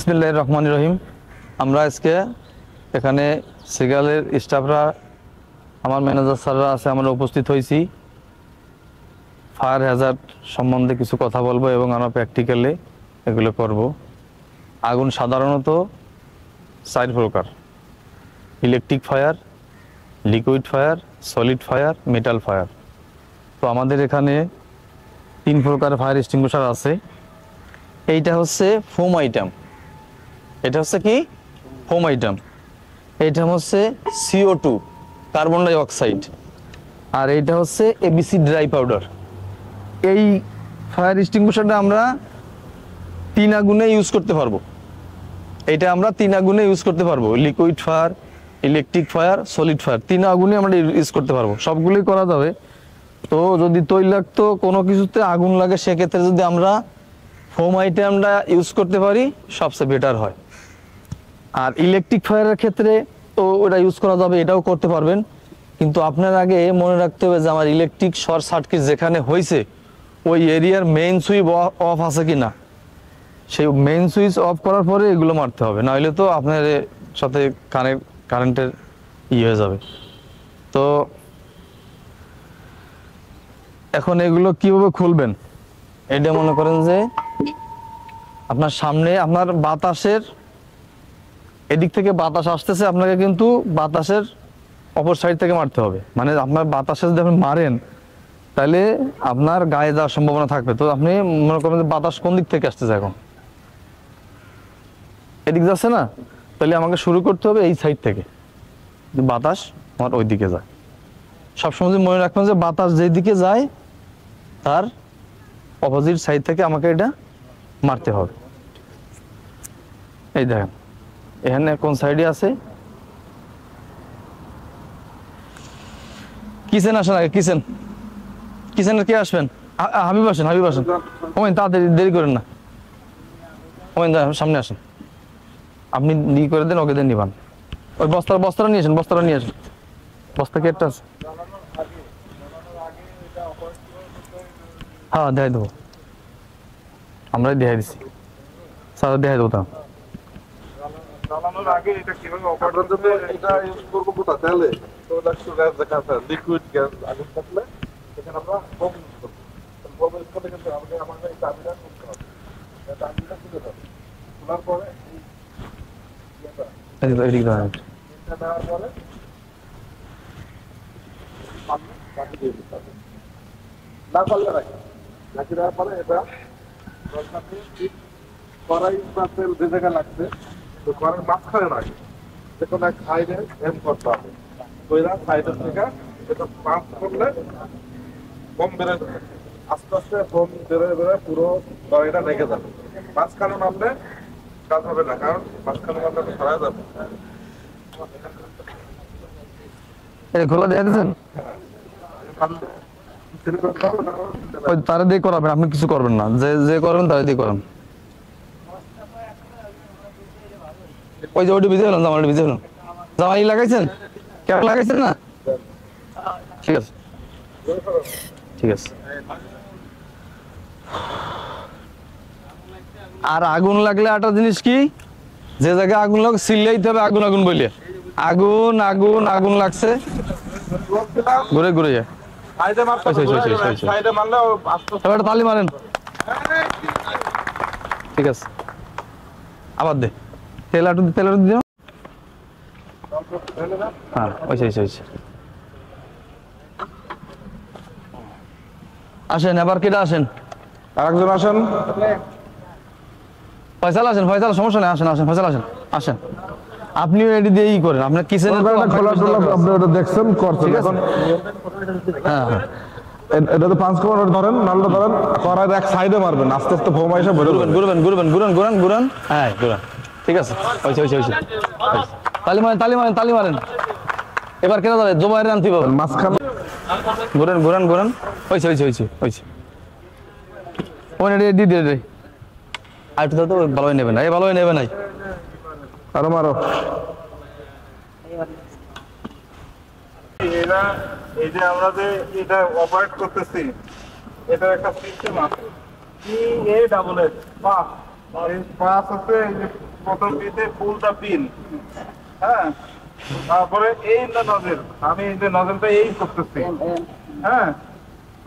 বিসমিল্লাহির রহমানির রহিম। আমরা আজকে এখানে সিগালের স্টাফরা, আমার ম্যানেজার স্যাররা আছে, আমরা উপস্থিত হয়েছি। ফায়ার হ্যাজার্ড সম্বন্ধে কিছু কথা বলবো এবং আমরা প্র্যাকটিক্যালি এগুলো করব। আগুন সাধারণত 4 প্রকার: electric fire, liquid fire, solid fire, metal fire. তো আমাদের এখানে 3 প্রকার ফায়ার এক্সটিংগুইশার আছে। এইটা হচ্ছে ফোম আইটেম, এটা হচ্ছে কি ফোম আইটেম, এইটা হচ্ছে CO2 কার্বন ডাই অক্সাইড, আর এইটা হচ্ছে ABC ড্রাই পাউডার। এই ফায়ার এক্সটিংগুইশারটা আমরা 3 আগুনে ইউজ করতে পারবো। এইটা আমরা 3 আগুনে ইউজ করতে পারবো: liquid fire, electric fire, solid fire. 3 আগুনে আমরা ইউজ করতে পারবো, সবগুলোই করা যাবে। তো যদি তৈলাক্ত কোনো কিছুতে আগুন লাগে, সেক্ষেত্রে যদি আমরা ফোম আইটেমটা ইউজ করতে পারি সবচেয়ে বেটার হয়। আর ইলেকট্রিক ফায়ারের ক্ষেত্রে তো ওটা ইউজ করা যাবে, এটাও করতে পারবেন। কিন্তু আপনার আগে মনে রাখতে হবে যে আমার ইলেকট্রিক শর্ট সার্কিট যেখানে হয়েছে ওই এরিয়ার মেইন সুইচ অফ আছে কি না। সেই মেইন সুইচ অফ করার পরে এগুলো মারতে হবে, নাহলে তো আপনার সাথে কারেন্টের হয়ে যাবে। তো এখন এগুলো কিভাবে খুলবেন, এটা মনে করেন যে আপনার সামনে আপনার বাতাসের এদিক থেকে বাতাস আসতেছে, আপনাকে কিন্তু বাতাসের অপর সাইড থেকে মারতে হবে। মানে আপনার বাতাসে যদি আপনি মারেন তাহলে আপনার গায়ে যাওয়ার সম্ভাবনা থাকবে। তো আপনি মনে করেন যে বাতাস কোন দিক থেকে আসতেছে, এখন এদিক যাচ্ছে না, তাহলে আমাকে শুরু করতে হবে এই সাইড থেকে, বাতাস আমার ওই দিকে যায়। সবসময় যদি মনে রাখবেন যে বাতাস যেই দিকে যায় তার অপোজিট সাইড থেকে আমাকে এটা মারতে হবে। এই দেখেন এখানে কোন সাইডে আছে, কিচেন আসেন আগে, কিচেনের কে আসবেন? হাবিব আসেন, ওমেন তাড়াতাড়ি, দেরি করেন না। ওমেন সামনে আসেন, আপনি করে দেন, ওকে দেন নিবান। ওই বস্তাটা নিয়ে আসেন, বস্তা কি একটা আছে? হ্যাঁ দেখাই দেবো, আমরাই দেখাই দিচ্ছি, স্যার দেখাই দেবো। তা চালানোর আগে এটা কিভাবে অপারেট করতে, এটা ইউজ করব কোথা তেলে তো দেখছো গ্যাস দেখাতে লিকুইড গ্যাস আগুন থাকলে এখানে আমরা বম ইউজ করব। বম ইউজ করলে কিন্তু আমাদের এই চাবিটা খুলতে হবে, এই চাবিটা খুলে দাও, খোলার পরে এই এটা দেওয়ার পরে বাকি দিয়ে দিতে হবে, না করলে রাখি দেওয়ার পরে এটা কড়াই বা তেল যে জায়গায় লাগছে তো কড়ার মাঝখানে রাখে, দেখুন এক সাইডে এম করতে হবে, কইরা সাইডের থেকে এটা পাঁচ করলে বম বেরোয় যাবে, আস্তে আস্তে বম বেরোয় পুরো কড়াইটা লেগে যাবে। মাঝখানে মারলে কাজ হবে না, কারণ মাঝখানে মারলে সারা যাবে। খোলা দেখা দিচ্ছেন, তারা দিয়ে করাবেন, আপনি কিছু করবেন না, যে করবেন তারা দিয়ে করান। ওই যে ওটি ভিজে হলাম, জামাটি ভিজে হলাম, জামাই লাগাইছেন, ক্যাপ লাগাইছেন না? ঠিক আছে। আর আগুন লাগলে একটা জিনিস কি, যে জায়গায় আগুন লাগে সিল্লাইতে হবে আগুন আগুন বলে, আগুন লাগছে ঘুরে যায়। তালি মারেন, ঠিক আছে। আবার দে তেল দিও। হ্যাঁ আসেন, এবার কেটা আসেন, আরেকজন আসেন, ফয়সাল আসেন, সমস্যা নেই, আসেন ফয়সাল আসেন। আপনিও এটি দিয়েই করেন, আপনার কিচেনের আপনি ওটা দেখছেন করছেন, এখন হ্যাঁ এটা তো 5 কোণ ধরেন, নালটা ধরেন, কড়াইয়ের এক সাইডে মারবেন, আস্তে আস্তে ফোম এসে বেরোবেন, ঘুরান। হ্যাঁ ঘুরান, ঠিক আছে। তালি মারেন। এবার কেনা যাবে, জমায়ের আনতে পাবেন মাঝখানে ঘুরান। হয়েছে ওই দিয়ে আর একটু দাও তো, ভালোই নেবে না, আরো মারো। এই যে আমরা যে এটা অপারেট করতেছি, এটার একটা সিস্টেম আছে, EA ডাবল এস এই পাঁচ হচ্ছে এই যে প্রথম পিতে ফুল দা পিন, হ্যাঁ, তারপরে এই না নজেল, আমি এই যে নজেলটা এই করতেছি, হ্যাঁ,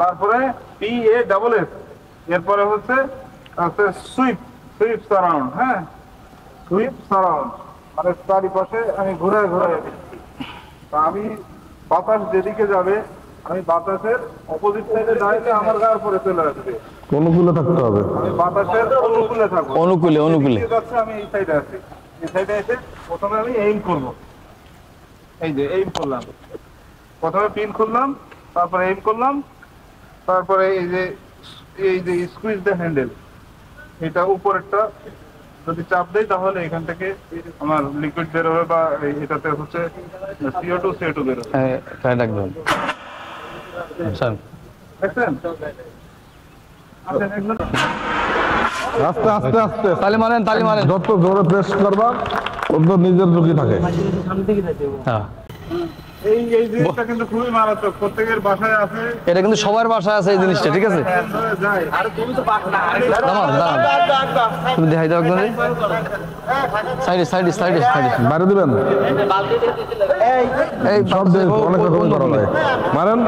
তারপরে পি এ ডাবল এস, এরপরে হচ্ছে সুইপ, সুইপ সারাউন্ড, হ্যাঁ, সুইপ সারাউন্ড মানে চারিপাশে আমি ঘুরে ঘুরে দিচ্ছি। তা আমি বাতাস যেদিকে যাবে আমি বাতাসের অপোজিট সাইডে দাঁড়িয়ে আমার গায়ের পরে চলে আসবে, অনুকূলে থাকতে হবে। আমি বাতাসের অনুকূলে থাকবো, অনুকূলে, অনুকূলে। যেদিকে যাচ্ছে আমি এই সাইডে আছি, এই সাইডে এসে প্রথমে আমি এইম করব, এই যে এইম করলাম, প্রথমে পিন খুললাম, তারপরে এইম করলাম, তারপরে এই যে স্কুইজ দ্য হ্যান্ডেল, এটা উপরেরটা যদি চাপ দেই তাহলে এখান থেকে আমার লিকুইড বের হবে, বা এটাতে হচ্ছে CO2 CO2 বের হবে। তাই রাখবেন স্যার। দেখছেন? আস্তে আস্তে আস্তে তালি মারেন, তালি মারেন। যত জোরে প্রেস করবা তত নিজের ঝুঁকি থাকে। হ্যাঁ, এই জিনিসটা কিন্তু খুবই মারাত্মক, প্রত্যেকের বাসায় আছে। এটা কিন্তু সবার বাসায় আছে এই জিনিসটা, ঠিক আছে? হ্যান্ড ধরে যায়। দাঁড়ান, দাঁড়ান, তুমি দেখাই দাও একদম। সাইডে, সাইডে, সাইডে, সাইডে। বাইরে দিবেন এই সব দেশ অনেক রকম করা যায়। মারেন,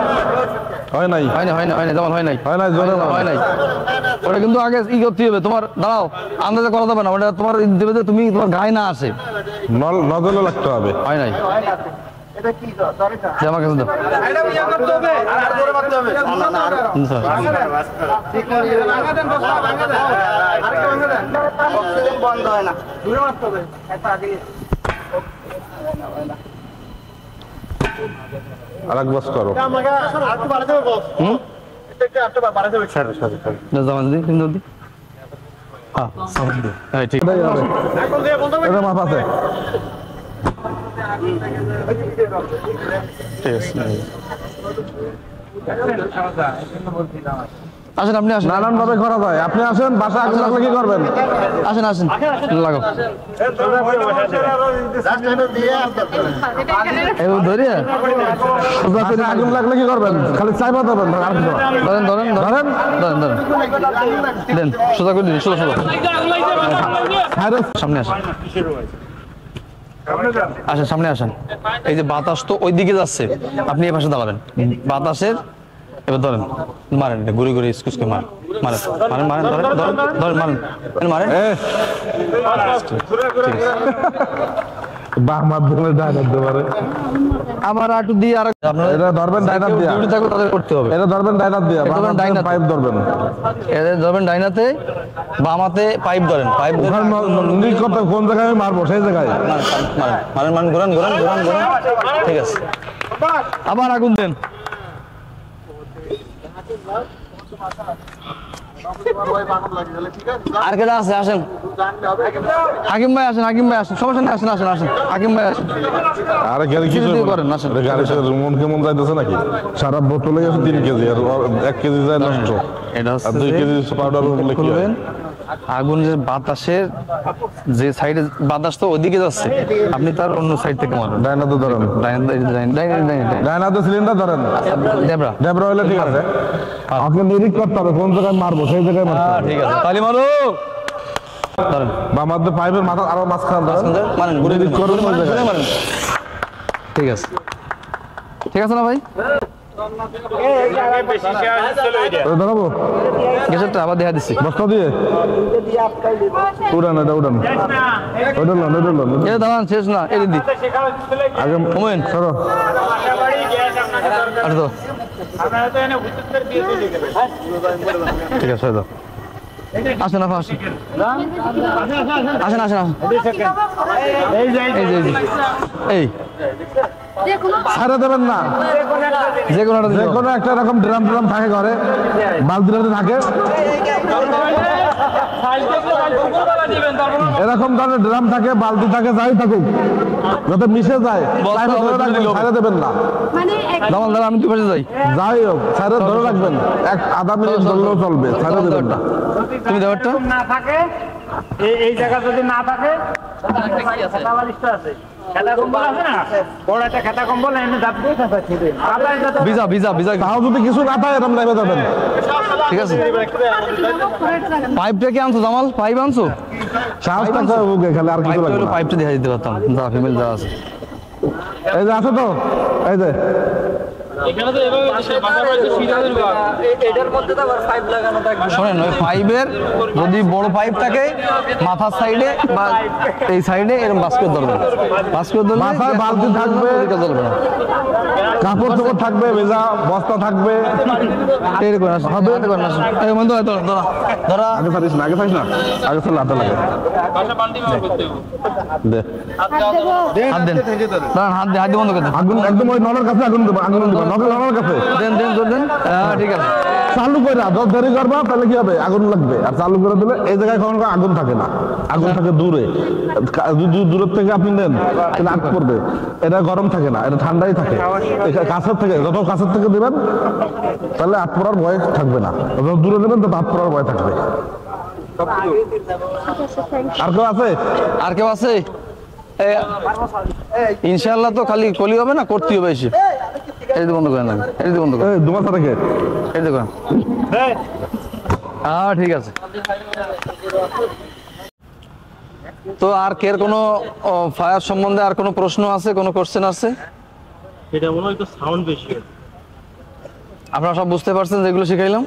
হয় নাই, হয় না, হয় না, হয় না, যেমন হয় নাই, হয় নাই, জোরে মারেন। হয় নাই। ওটা কিন্তু আগে ই করতে হবে, তোমার দাঁড়াও, আন্দাজে করা যাবে না, ওটা তোমার দেবে যে তুমি তোমার গায়ে না আসে। নজলে লাগতে হবে। হয় নাই, যে আমার কাছে দাও। আরেক বাস করো। জামা দিদি, তুমি দাও দি। হ্যাঁ, সাউন্ড দিও। হ্যাঁ, ঠিক। এটাই হবে। এটা মাপ আছে। ঠিক আছে। আসেন, আপনি আসেন, নানান ভাবে করা যায়। আপনি আসেন, বাসা আগুন লাগলে কি করবেন? আসেন, আসেন, লাগাও। এই ধরিয়া বাসায় আগুন লাগলে কি করবেন? খালি চাইবা দেবেন, আর কিছু না। ধরেন, ধরেন, ধরেন, ধরেন, ধরেন, দেন, সোজা করে দিন, সোজা, সোজা। সামনে আসেন, আসেন, সামনে আসেন। এই যে বাতাস তো ওই দিকে যাচ্ছে, আপনি এই পাশে দাঁড়াবেন। বাতাসের এবার ধরেন, মারেন, এটা ঘুরে ঘুরে স্কুচ করে মারেন, মারেন, মারেন, মারেন, ধরেন, ধরেন, ধরেন, মারেন, মারেন। বাহ মাধ্যমে ডাইন দিতে পারে। আমার আটু দিয়ে আর এটা ধরবেন ডাইনার দিয়া। ডিউটি থাকবে তাদের করতে হবে। এটা ধরবেন ডাইনার দিয়া। এটা ধরবেন ডাইনার। পাইপ ধরবেন। এদের ধরবেন ডাইনাতে, বামাতে পাইপ ধরেন, পাইপ ধরে নিজ করতে কোন জায়গায় আমি মারবো সেই জায়গায়। মারেন, মারেন, মারেন, ঘোরান, ঘোরান, ঘোরান, ঘোরান। ঠিক আছে, আবার আগুন দেন। আর কেটা আছে? আসেন, হাকিম ভাই আসেন, হাকিম ভাই আসেন, সমস্যা নেই, আসেন, আসেন, আসেন, হাকিম ভাই আসেন। আরে গাড়ি কি কিছু দিয়ে করেন, আসেন। গাড়ি মন কেমন যাইতেছে নাকি? সারা বোতলে গেছে 3 কেজি, আর 1 কেজি যায় নষ্ট। এটা আর 2 কেজি পাউডার হলে কি হয়? আগুনের বাতাসের যে সাইডে বাতাস তো ওইদিকে যাচ্ছে, আপনি তার অন্য সাইড থেকে মারবেন। ডাইনাতে ধরেন। ডাইনাতে সিলিন্ডার ধরেন। দেবরা, ডেবরা হইলে ঠিক আছে। আপনাকে নিরিখ করতে হবে কোন জায়গায় মারবো সেই জায়গায় মারতে হবে। ঠিক আছে, তালি মারো, ধরেন, বা আমাদের পাইপের মাথা আরো মাঝখানে ধরেন। মারেন, ঘুরে নিরিখ করুন ওই জায়গায়। মারেন। ঠিক আছে, ঠিক আছে না ভাই? ধরাবো গ্যাসেরটা আবার দেখা দিচ্ছি। বস্তা দিয়ে উড়ান, এটা উড়ান, ওইটা লন, ওইটা লন। এটা দাঁড়ান, শেষ না, এই দিদি আগে হুমায়ুন, সরো। আর তো ঠিক আছে, দাও। আসেন, আপা আসেন, আসেন, আসেন, আসেন। এই যে, এই যে, এই ছাড়া দেবেন না। যে কোনো যে কোনো একটা এরকম ড্রাম ড্রাম থাকে ঘরে, বালতিতে থাকে, এরকম ধরনের ড্রাম থাকে, বালতি থাকে, যাই থাকুক, যাতে মিশে যায়, বস্তা ধরে রাখবেন, ছাড়া দেবেন না। দাঁড়ান, দাঁড়ান, আমি দুই পাশে যাই। যাই হোক ছাড়া ধরে রাখবেন, আধা মিনিট ধরলেও চলবে, ছাড়া দেবেন না। তুমি দেওয়ারটা না থাকে এই জায়গা যদি না থাকে ভিজা ভিজা ভিজা তাও যদি কিছু না থাকে এরকম নেমে যাবেন। ঠিক আছে। পাইপটা কি আনছো জামাল? পাইপ আনছো? সাহস থাকতে হবে বুকে, খালি আর কিছু লাগবে না। পাইপটা দেখা দিতে পারতাম, যা ফিমেল যা আছে। এই যে আছে তো, এই যে শোনেন, ওই পাইপের যদি বড় পাইপ থাকে মাথার সাইডে বা এই সাইডে এরকম বাস্কেট ধরবে, বাস্কেট ধরলে মাথায় বালতি থাকবে, জ্বলবে না। কাপড় চোপড় থাকবে, ভেজা বস্তা থাকবে। এরকম হবে। এই বন্ধু ধরা আগে ছাড়িস না, আগে ছাড়িস না, আগে ছাড়লে হাতে লাগে। দে হাত দেন, দাঁড়ান, হাত দিয়ে বন্ধ করে দেন। আগুন একদম ওই নলের কাছে আগুন দেবো, আগুন দেবো নলের কাছে দেন দেন জোর দেন। হ্যাঁ ঠিক আছে। চালু করে না, যত দেরি করবা তাহলে কি হবে, আগুন লাগবে। আর চালু করে দিলে এই জায়গায় কখনো আগুন থাকে না, আগুন থাকে দূরে। যদি দূরের থেকে আপনি নেন তাহলে আগ পড়বে। এটা গরম থাকে না, এটা ঠান্ডাই থাকে। কাছের থেকে, যত কাছের থেকে দেবেন তাহলে আগ পড়ার ভয় থাকবে না, যত দূরে দেবেন তত আগ পড়ার ভয় থাকবে। আর কেউ আছে? আর কেউ আছে? ইনশাআল্লাহ তো খালি কলি হবে না, করতে হবে এসে। এই যে বন্ধ করেন, এই যে বন্ধ করেন, এই দুমাস থেকে এই দেখুন। হ্যাঁ ঠিক আছে। তো আর কের কোনো ফায়ার সম্বন্ধে আর কোনো প্রশ্ন আছে, কোনো কোশ্চেন আছে? এটা মনে হয় একটু সাউন্ড বেশি। আপনারা সব বুঝতে পারছেন যেগুলো শিখাইলাম?